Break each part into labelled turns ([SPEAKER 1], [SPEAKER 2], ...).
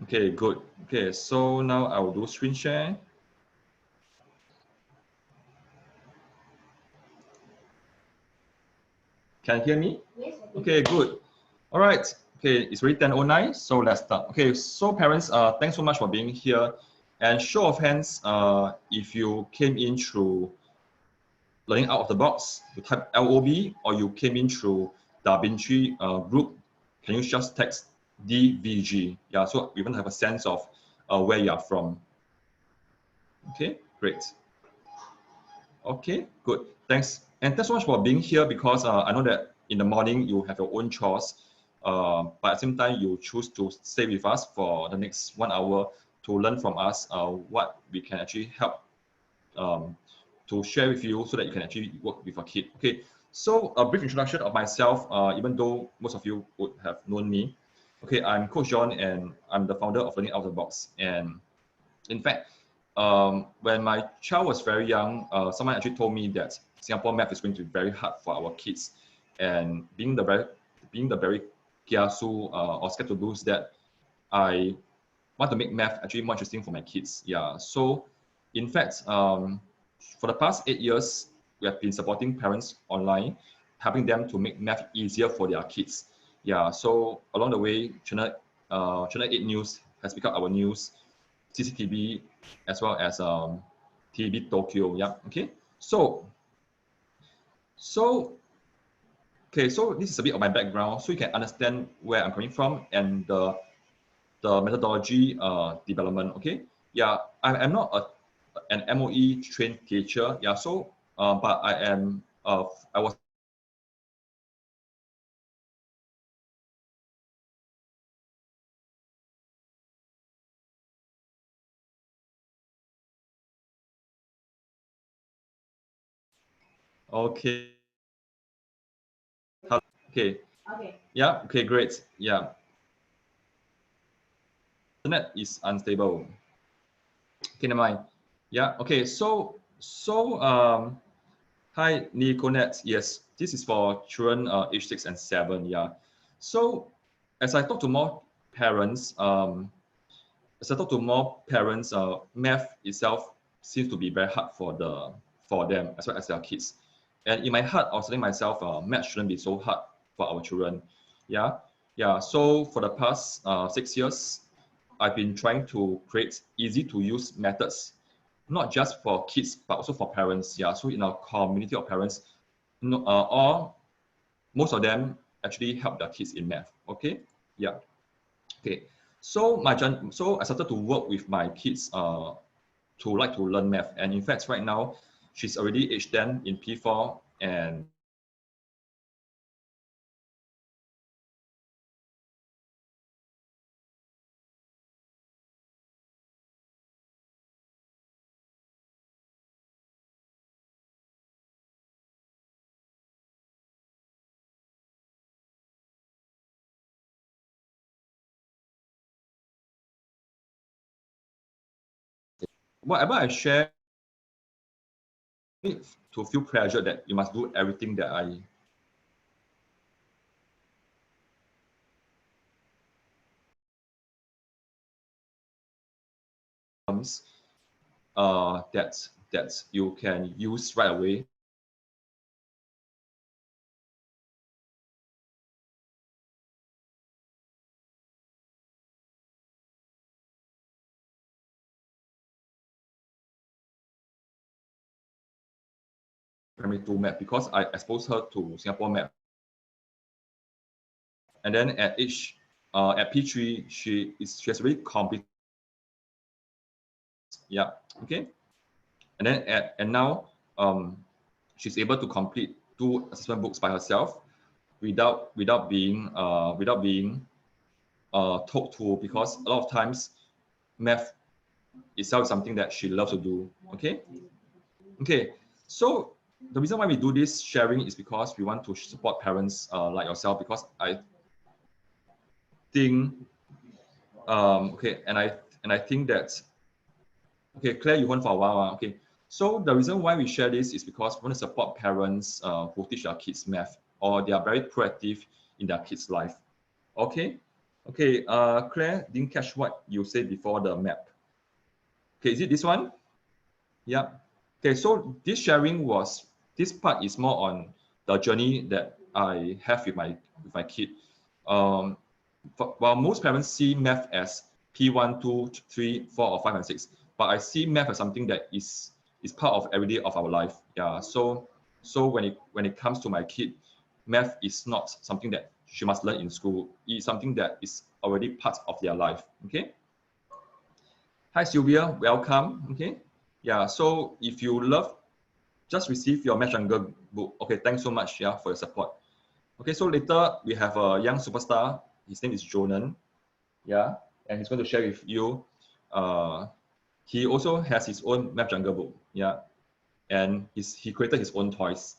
[SPEAKER 1] Okay, good. Okay, so now I will do screen share. Can you hear me?
[SPEAKER 2] Yes.
[SPEAKER 1] Okay, good. All right. Okay, it's already 10:09, so let's start. Okay, so parents, thanks so much for being here. And show of hands, if you came in through learning out of the box, you type LOB, or you came in through DaVinci group, can you just text DVG? Yeah, so we even have a sense of where you are from. Okay, great. Okay, good. Thanks. And thanks so much for being here, because I know that in the morning you have your own chores, but at the same time you choose to stay with us for the next 1 hour to learn from us what we can actually help to share with you, so that you can actually work with your kid. Okay, so a brief introduction of myself, even though most of you would have known me. Okay, I'm Coach John, and I'm the founder of Learning Out of the Box. And in fact, when my child was very young, someone actually told me that Singapore math is going to be very hard for our kids. And being the very kiasu or scared to lose that, I want to make math actually more interesting for my kids. Yeah. So, in fact, for the past 8 years, we have been supporting parents online, helping them to make math easier for their kids. Yeah. So along the way, Channel 8 News has become our news, CCTV, as well as TV Tokyo. Yeah. Okay. So okay. So this is a bit of my background, so you can understand where I'm coming from and the methodology development. Okay. Yeah. I'm not an MOE trained teacher. Yeah. So but I am. I was. Okay. Okay.
[SPEAKER 2] Okay.
[SPEAKER 1] Yeah. Okay. Great. Yeah. Internet is unstable. Okay. Never mind. Yeah. Okay. So hi Niconet. Yes, this is for children age 6 and 7. Yeah. So as I talk to more parents, math itself seems to be very hard for them as well as their kids. And in my heart, I was telling myself, math shouldn't be so hard for our children. Yeah, yeah. So for the past 6 years, I've been trying to create easy to use methods, not just for kids but also for parents. Yeah. So in our community of parents, all most of them actually help their kids in math. Okay. Yeah. Okay, so I started to work with my kids to learn math, and in fact, right now she's already age 10 in P4, and whatever I share, to feel pressure that you must do everything that I that you can use right away. Primary 2 math, because I exposed her to Singapore math, and then at P3 she has already completed. Yeah. Okay. And now she's able to complete 2 assessment books by herself without being told to, because a lot of times math itself is something that she loves to do. Okay, so the reason why we do this sharing is because we want to support parents like yourself, because I think okay, and I think that, okay, Claire, you went for a while. Okay, so the reason why we share this is because we want to support parents who teach their kids math, or they are very proactive in their kids' life. Okay, Okay, Claire, didn't catch what you said before the map. Okay, is it this one? Yeah. Okay, so this part is more on the journey that I have with my kid. Um, while most parents see math as P1, 2, 3, 4, or 5, and 6, but I see math as something that is part of every day of our life. Yeah. So when it comes to my kid, math is not something that she must learn in school. It's something that is already part of their life. Okay. Hi Sylvia, welcome. Okay. Yeah. So if you love, just receive your Math Jungle book. Okay. Thanks so much. Yeah, for your support. Okay. So later we have a young superstar. His name is Jonan. Yeah, and he's going to share with you. He also has his own Math Jungle book. Yeah, and he created his own toys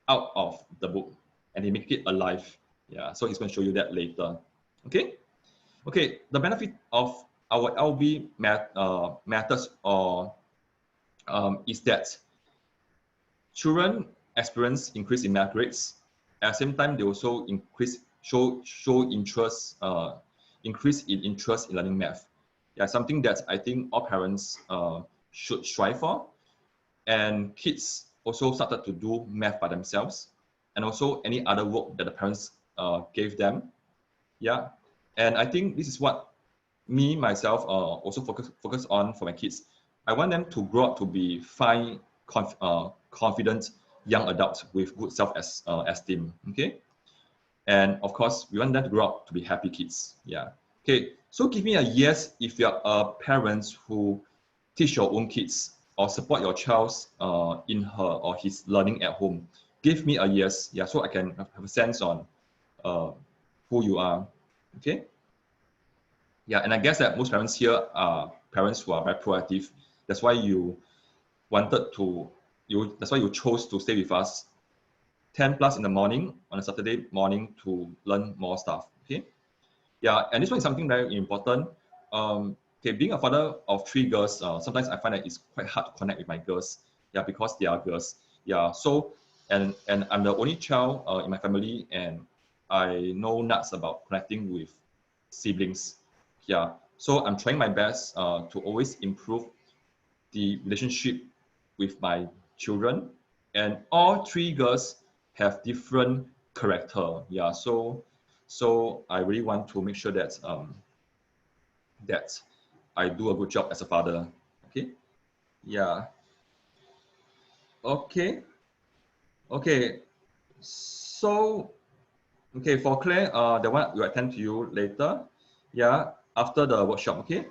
[SPEAKER 1] out of the book, and he make it alive. Yeah, so he's going to show you that later. Okay. Okay. The benefit of our LB methods is that children experience increase in math grades. At the same time, they also show interest, increase in interest in learning math. Yeah, something that I think all parents should strive for. And kids also started to do math by themselves, and also any other work that the parents gave them. Yeah, and I think this is what me myself also focus on for my kids. I want them to grow up to be fine, confident young adults with good esteem. Okay, and of course we want them to grow up to be happy kids. Yeah. Okay, so give me a yes if you're a parent who teach your own kids or support your child's in her or his learning at home. Give me a yes. Yeah, so I can have a sense on uh, who you are. Okay. Yeah, and I guess that most parents here are parents who are very proactive. That's why that's why you chose to stay with us 10 plus in the morning on a Saturday morning to learn more stuff. Okay. Yeah, and this one is something very important. Okay, being a father of three girls, sometimes I find that it's quite hard to connect with my girls. Yeah, because they are girls. Yeah, so and I'm the only child in my family, and I know nuts about connecting with siblings. Yeah, so I'm trying my best to always improve the relationship with my children, and all three girls have different character. Yeah, so I really want to make sure that I do a good job as a father. Okay. Yeah. Okay. Okay. So okay, for Claire, the one will attend to you later. Yeah, after the workshop. Okay.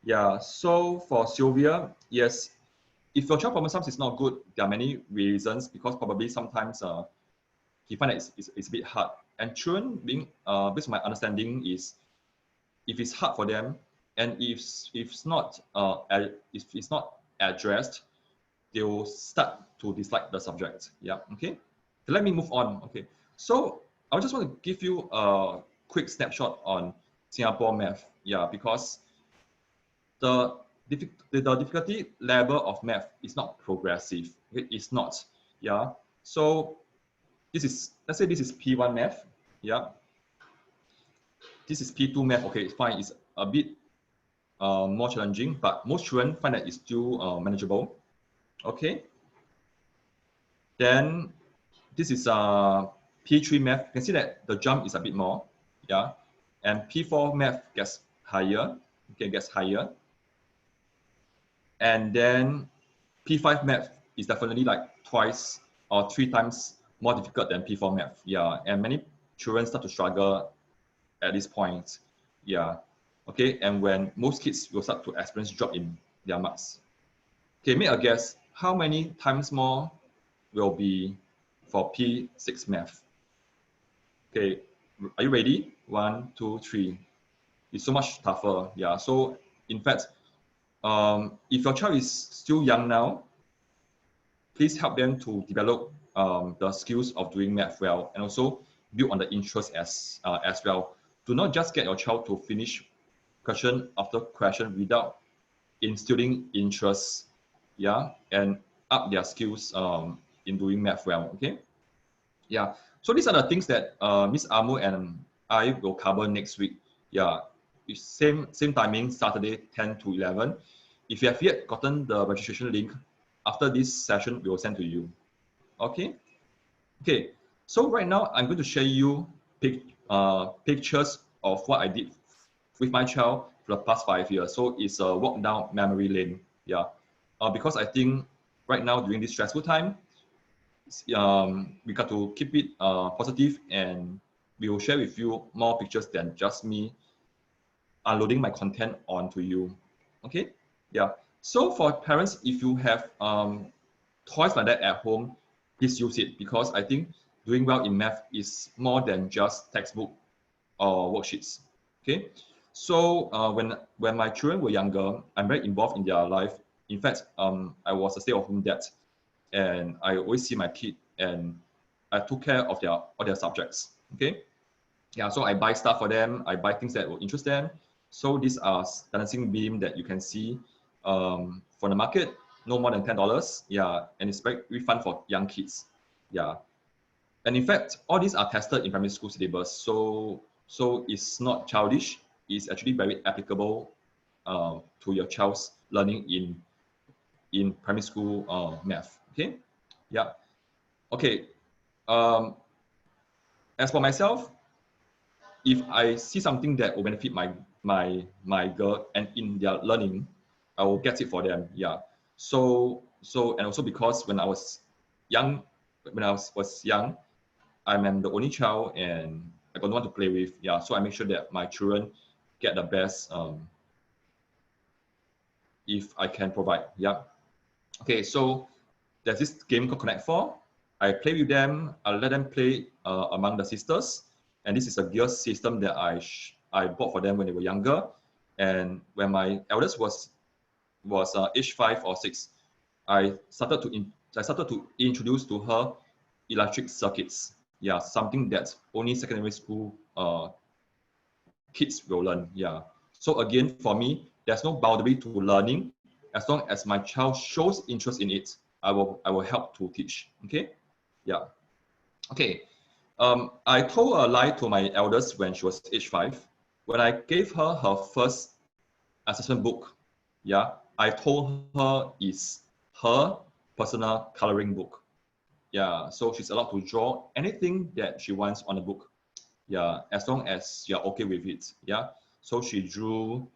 [SPEAKER 1] Yeah. So for Sylvia, yes, if your child problem sums is not good, there are many reasons, because probably sometimes he find that it's a bit hard. And children being based on my understanding is, if it's hard for them, and if it's not addressed, they will start to dislike the subject. Yeah. Okay. So let me move on. Okay. So I just want to give you a quick snapshot on Singapore math. Yeah, because the the difficulty level of math is not progressive. Okay? It's not. Yeah. So let's say this is P1 math. Yeah. This is P2 math. Okay, it's fine. It's a bit more challenging, but most children find that it's still manageable. Okay. Then this is P3 math. You can see that the jump is a bit more. Yeah. And P4 math gets higher. Okay, gets higher. And then P5 math is definitely like twice or three times more difficult than P4 math. Yeah. And many children start to struggle at this point. Yeah. Okay. And when most kids will start to experience drop in their marks. Okay, make a guess. How many times more will be for P6 math? Okay, are you ready? 1, 2, 3. It's so much tougher. Yeah. So in fact, if your child is still young now, please help them to develop the skills of doing math well, and also build on the interest as well. Do not just get your child to finish question after question without instilling interest, yeah, and up their skills in doing math well. Okay. Yeah. So these are the things that Miss Amo and I will cover next week. Yeah, it's same timing, Saturday 10 to 11. If you have yet gotten the registration link, after this session, we will send to you. Okay. Okay. So right now, I'm going to share you pictures of what I did with my child for the past 5 years. So it's a walk down memory lane. Yeah. Because I think right now during this stressful time, we got to keep it positive, and we will share with you more pictures than just me unloading my content onto you. Okay. Yeah. So for parents, if you have toys like that at home, please use it, because I think doing well in math is more than just textbook or worksheets. Okay. So when my children were younger, I'm very involved in their life. In fact, I was a stay-at-home dad, and I always see my kid, and I took care of all their subjects. Okay. Yeah. So I buy stuff for them. I buy things that will interest them. So these are dancing beam that you can see from the market, no more than $10. Yeah, and it's very fun for young kids. Yeah, and in fact, all these are tested in primary school syllabus. So it's not childish. It's actually very applicable to your child's learning in primary school math. Okay, yeah. Okay. Um, as for myself, if I see something that will benefit my girl and in their learning, I will get it for them. Yeah. So and also because when I was young, was young, I'm the only child and I got no one to play with. Yeah. So I make sure that my children get the best if I can provide. Yeah. Okay. So there's this game called Connect 4. I play with them. I let them play among the sisters. And this is a gear system that I bought for them when they were younger. And when my eldest was age 5 or 6, I started to introduce to her electric circuits. Yeah, something that only secondary school kids will learn. Yeah. So again, for me, there's no boundary to learning. As long as my child shows interest in it, I will help to teach. Okay. Yeah. Okay. I told a lie to my eldest when she was age 5. When I gave her her first assessment book, yeah, I told her it's her personal coloring book. Yeah, so she's allowed to draw anything that she wants on the book. Yeah, as long as you're okay with it. Yeah, so she drew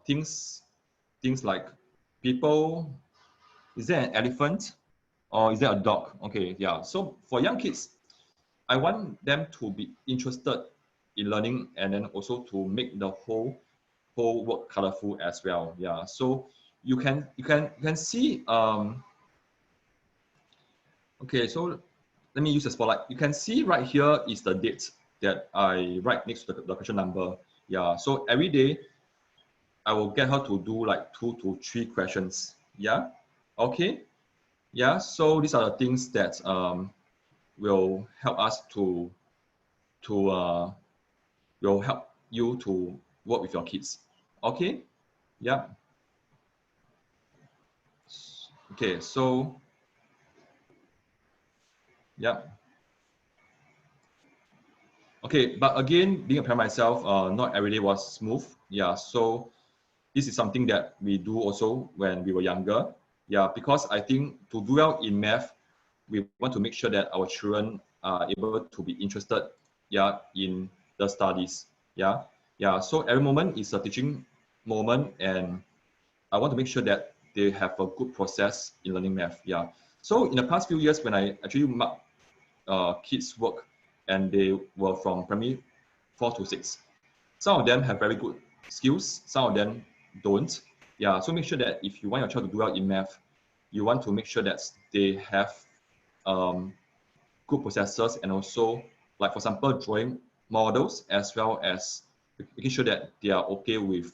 [SPEAKER 1] things like people. Is there an elephant or is there a dog? Okay, yeah. So for young kids, I want them to be interested in learning, and then also to make the whole work colorful as well. Yeah. So you can see okay, so let me use the spotlight. You can see right here is the date that I write next to the question number. Yeah. So every day I will get her to do like 2 to 3 questions. Yeah. Okay. Yeah. So these are the things that will help us to will help you to work with your kids. Okay. Yeah. Okay. So yeah. Okay. But again, being a parent myself, not every day was smooth. Yeah. So this is something that we do also when we were younger. Yeah, because I think to do well in math, we want to make sure that our children are able to be interested, yeah, in the studies. Yeah, yeah. So every moment is a teaching moment, and I want to make sure that they have a good process in learning math. Yeah. So in the past few years, when I actually mark kids' work, and they were from primary 4 to 6, some of them have very good skills, some of them don't. Yeah, so make sure that if you want your child to do well in math, you want to make sure that they have good processors, and also, like for example, drawing models, as well as making sure that they are okay with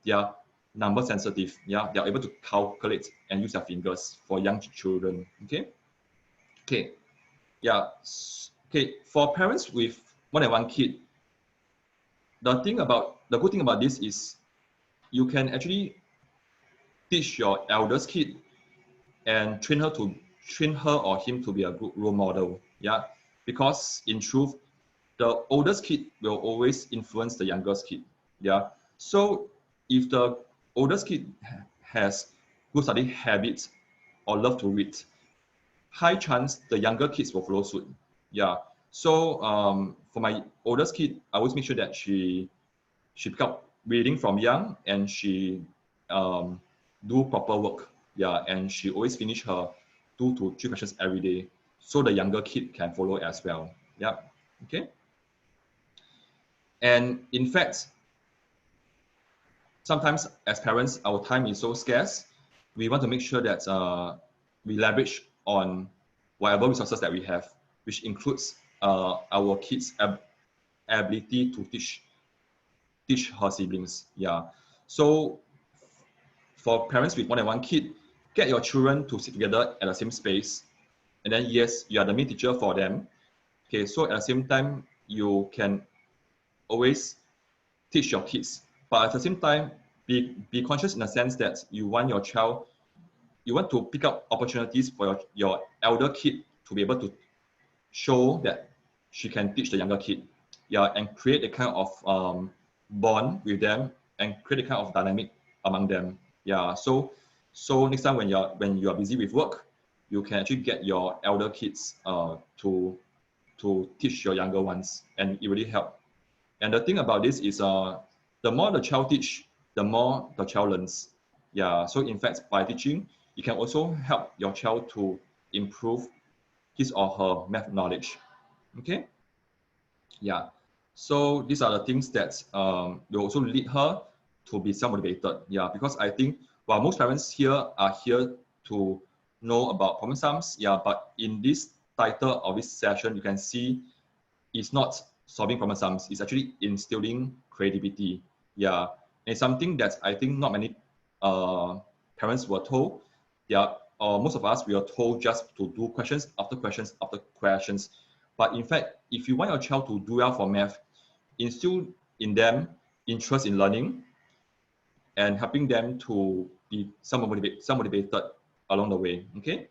[SPEAKER 1] they are number sensitive. Yeah, they are able to calculate and use their fingers for young children. Okay. Okay. Yeah. Okay. For parents with more than one kid, the good thing about this is you can actually teach your eldest kid and train her or him to be a good role model. Yeah, because in truth, the oldest kid will always influence the youngest kid. Yeah. So if the oldest kid has good study habits or love to read, high chance the younger kids will follow suit. Yeah. So for my oldest kid, I always make sure that she pick up reading from young, and she do proper work. Yeah, and she always finish her 2 to 3 questions every day, so the younger kid can follow as well. Yeah. Okay. And in fact, sometimes as parents, our time is so scarce. We want to make sure that we leverage on whatever resources that we have, which includes our kids' ability to teach her siblings. Yeah. So for parents with more than one kid, get your children to sit together at the same space. And then yes, you are the main teacher for them. Okay, so at the same time, you can always teach your kids. But at the same time, be conscious in the sense that you want your child, you want to pick up opportunities for your elder kid to be able to show that she can teach the younger kid. Yeah, and create a kind of bond with them, and create a kind of dynamic among them. Yeah, so next time when you are busy with work, you can actually get your elder kids to teach your younger ones, and it really help. And the thing about this is the more the child teach, the more the child learns. Yeah, so in fact, by teaching, you can also help your child to improve his or her math knowledge. Okay. Yeah. So these are the things that will also lead her to be self-motivated. Yeah, because I think while most parents here are here to know about problem sums, yeah, but in this title of this session, you can see it's not solving problem sums, it's actually instilling creativity. Yeah, and something that I think not many parents were told. Yeah, most of us, we are told just to do questions after questions after questions. But in fact, if you want your child to do well for math, instill in them interest in learning and helping them to be self-motivated along the way. Okay.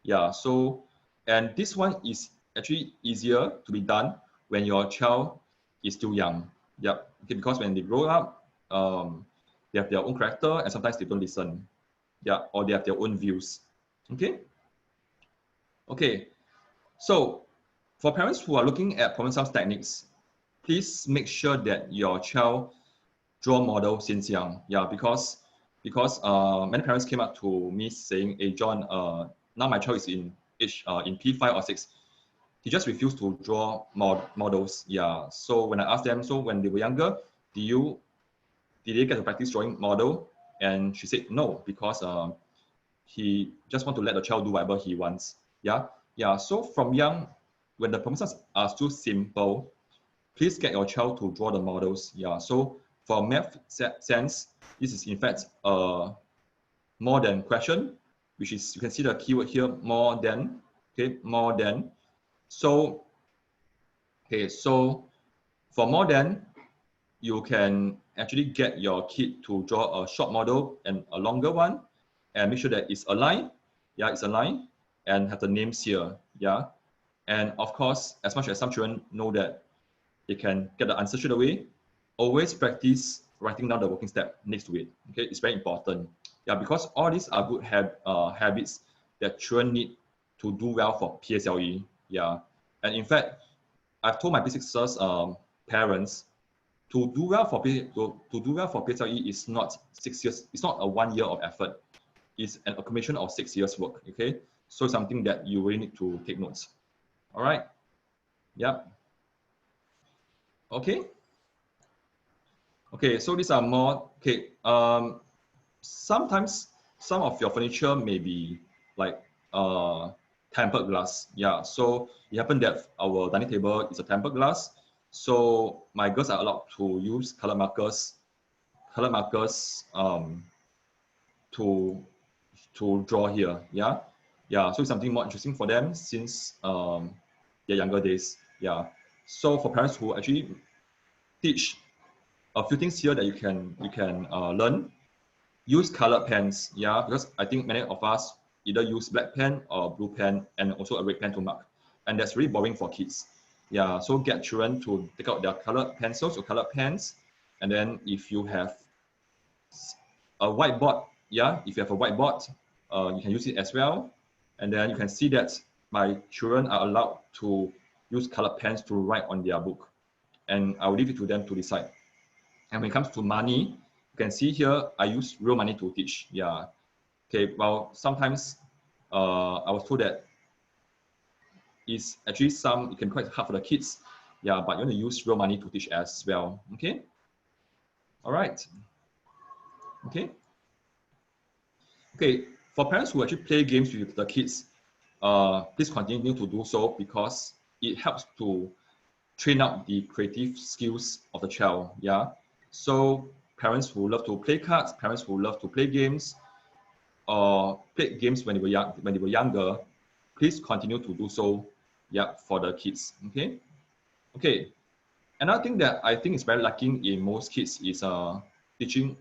[SPEAKER 1] Yeah. So, and this one is actually easier to be done when your child is still young. Yeah. Okay. Because when they grow up, they have their own character, and sometimes they don't listen. Yeah. Or they have their own views. Okay. Okay. So, for parents who are looking at problem sums techniques, please make sure that your child draw model since young. Yeah, because many parents came up to me saying, "Hey John, now my child is in P5 or 6. He just refused to draw models." Yeah. So when I asked them, so when they were younger, did they get to practice drawing model? And she said no, because he just want to let the child do whatever he wants. Yeah. Yeah. So from young, when the problems are still simple, please get your child to draw the models. Yeah. So for math sense, this is in fact a more than question, which is, you can see the keyword here, more than. Okay, more than. So okay, so for more than, you can actually get your kid to draw a short model and a longer one, and make sure that it's aligned. Yeah, it's aligned, and have the names here. Yeah. And of course, as much as some children know that they can get the answer straight away, always practice writing down the working step next to it. Okay, it's very important. Yeah, because all these are good habits that children need to do well for PSLE. Yeah, and in fact, I've told my P6 parents to do well for PSLE is not 6 years. It's not a 1 year of effort. It's an accumulation of 6 years work. Okay, so something that you really need to take notes. All right. Yeah. Okay. Okay, so these are more, okay, sometimes some of your furniture may be like tempered glass. Yeah, so it happened that our dining table is a tempered glass. So my girls are allowed to use color markers to draw here. Yeah, yeah, so it's something more interesting for them since their younger days. Yeah, so for parents who actually teach a few things here that you can learn. Use colored pens, yeah, because I think many of us either use black pen or blue pen and also a red pen to mark, and that's really boring for kids. Yeah, so get children to take out their colored pencils or colored pens. And then if you have a whiteboard, yeah, if you have a whiteboard, you can use it as well. And then you can see that my children are allowed to use colored pens to write on their book. And I will leave it to them to decide. And when it comes to money, you can see here, I use real money to teach. Yeah. Okay, well, sometimes I was told that it's actually it can be quite hard for the kids. Yeah, but you want to use real money to teach as well. Okay. All right. Okay. Okay. For parents who actually play games with the kids, please continue to do so because it helps to train up the creative skills of the child. Yeah. So parents who love to play cards, parents who love to play games, or played games when they were younger, please continue to do so. Yeah, for the kids. Okay. Okay. Another thing that I think is very lacking in most kids is teaching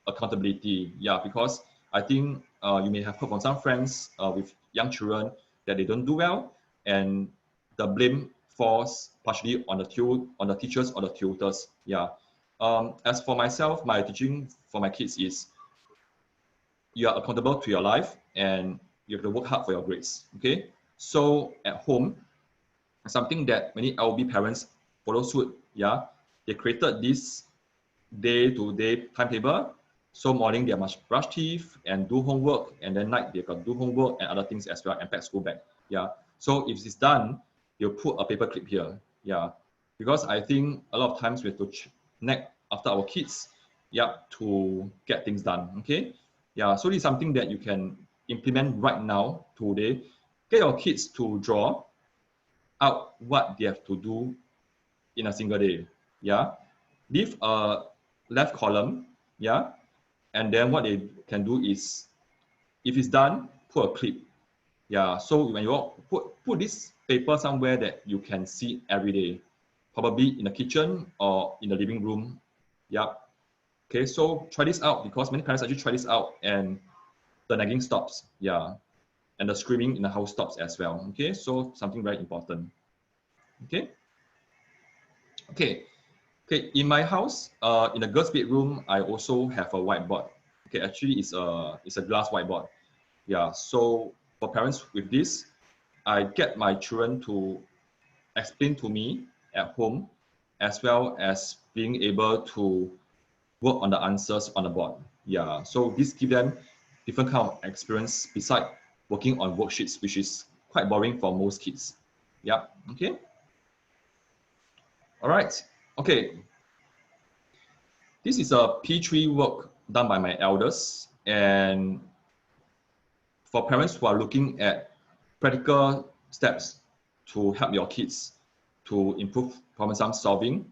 [SPEAKER 1] accountability. Yeah, because I think you may have heard from some friends with young children that they don't do well, and the blame falls partially on the teachers or the tutors. Yeah. As for myself, my teaching for my kids is you are accountable to your life and you have to work hard for your grades. Okay. So at home, something that many LB parents follow suit. Yeah. They created this day-to-day timetable. So morning they must brush teeth and do homework, and then night they got do homework and other things as well and pack school bag. Yeah. So if it's done, you put a paper clip here. Yeah. Because I think a lot of times we have to nag after our kids, yeah, to get things done. Okay. Yeah. So this is something that you can implement right now today. Get your kids to draw out what they have to do in a single day. Yeah. Leave a left column. Yeah. And then what they can do is, if it's done, put a clip. Yeah. So when you put this paper somewhere that you can see every day, probably in the kitchen or in the living room. Yeah. Okay. So try this out because many parents actually try this out and the nagging stops. Yeah. And the screaming in the house stops as well. Okay. So something very important. Okay. Okay. Okay, in my house, in the girls' bedroom, I also have a whiteboard. Okay, actually, it's a glass whiteboard. Yeah, so for parents with this, I get my children to explain to me at home, as well as being able to work on the answers on the board. Yeah, so this gives them different kind of experience beside working on worksheets, which is quite boring for most kids. Yeah, okay. All right, okay. This is a P3 work done by my elders, and for parents who are looking at practical steps to help your kids to improve problem solving,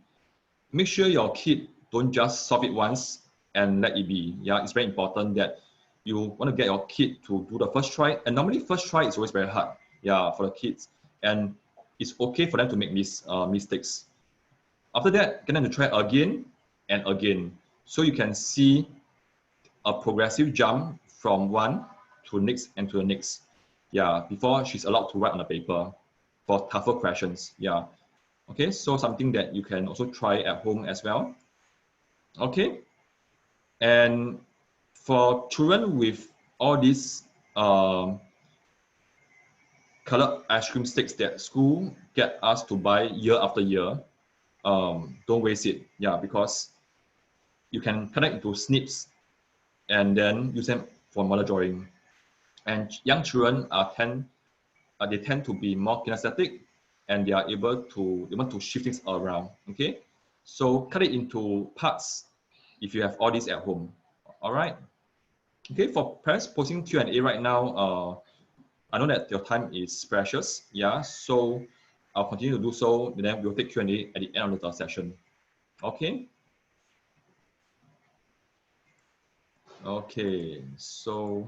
[SPEAKER 1] make sure your kid don't just solve it once and let it be. Yeah, it's very important that you want to get your kid to do the first try, and normally first try is always very hard. Yeah, for the kids, and it's okay for them to make mistakes. After that, get them to try again and again, so you can see a progressive jump from one to next and to the next. Yeah, before she's allowed to write on the paper for tougher questions. Yeah. Okay, so something that you can also try at home as well. Okay. And for children with all these colored ice cream sticks that school get us to buy year after year, don't waste it. Yeah, because you can cut it into snips and then use them for model drawing. And young children they tend to be more kinesthetic, and they want to shift things around. Okay, so cut it into parts if you have all this at home. All right. Okay, for parents posting Q&A right now, I know that your time is precious. Yeah, so I'll continue to do so, and then we'll take Q&A at the end of the session. Okay. Okay, so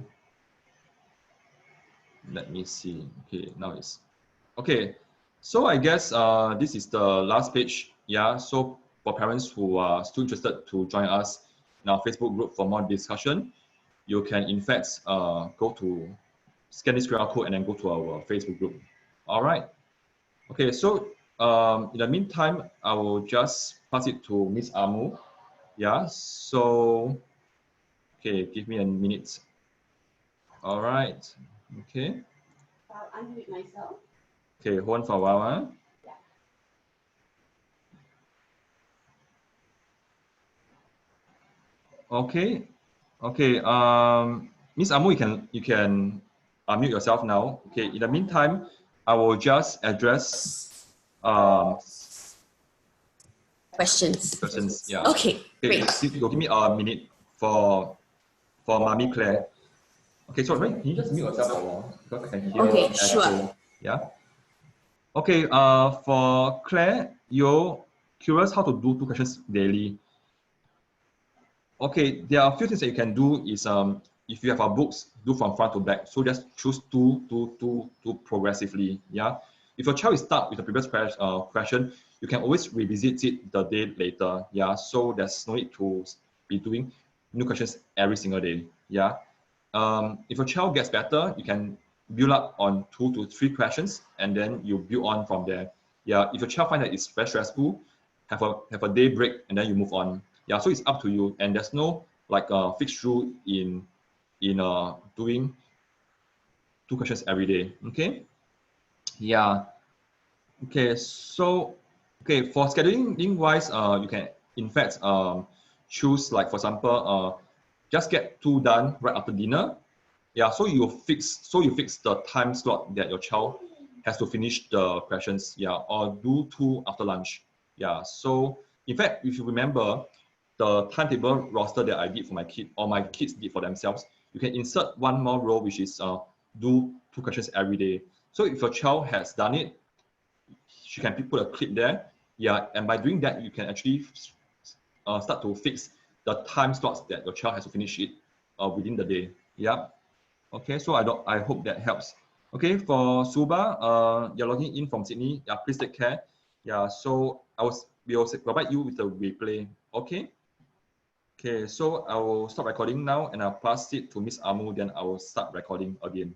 [SPEAKER 1] let me see. Okay, now it's okay. So I guess this is the last page. Yeah. So for parents who are still interested to join us in our Facebook group for more discussion, you can in fact go to scan this QR code and then go to our Facebook group. All right. Okay. So in the meantime, I will just pass it to Miss Amu. Yeah, so, okay, give me a minute. All right, okay.
[SPEAKER 2] I'll unmute myself.
[SPEAKER 1] Okay, hold on for a while. Huh?
[SPEAKER 2] Yeah.
[SPEAKER 1] Okay, okay. Miss Amu, you can unmute yourself now. Okay. In the meantime, I will just address questions. Yeah.
[SPEAKER 2] Okay,
[SPEAKER 1] Okay.
[SPEAKER 2] great.
[SPEAKER 1] You'll give me a minute for Mommy Claire. Okay. So can you just mute yourself for a while because I can hear
[SPEAKER 2] Okay,
[SPEAKER 1] echo.
[SPEAKER 2] sure.
[SPEAKER 1] Yeah. Okay. For Claire, you're curious how to do 2 questions daily. Okay, there are a few things that you can do is if you have our books, do from front to back. So just choose two progressively. Yeah. If your child is stuck with the previous question, you can always revisit it the day later. Yeah. So there's no need to be doing new questions every single day. Yeah. If your child gets better, you can build up on 2 to 3 questions and then you build on from there. Yeah. If your child finds that it's very stressful, have a day break and then you move on. Yeah, so it's up to you, and there's no like fixed rule in doing 2 questions every day. Okay. Yeah. Okay. So for scheduling wise, you can in fact choose, like, for example, just get 2 done right after dinner. Yeah. So you fix the time slot that your child has to finish the questions. Yeah. Or do 2 after lunch. Yeah. So in fact, if you remember the timetable roster that I did for my kid or my kids did for themselves, you can insert one more row, which is do 2 questions every day. So if your child has done it, she can put a clip there. Yeah, and by doing that, you can actually start to fix the time slots that your child has to finish it within the day. Yeah. Okay, so I hope that helps. Okay, for Suba, you're logging in from Sydney. Yeah, please take care. Yeah, so we will provide you with a replay. Okay. Okay, so I will stop recording now and I'll pass it to Miss Amu, then I will start recording again.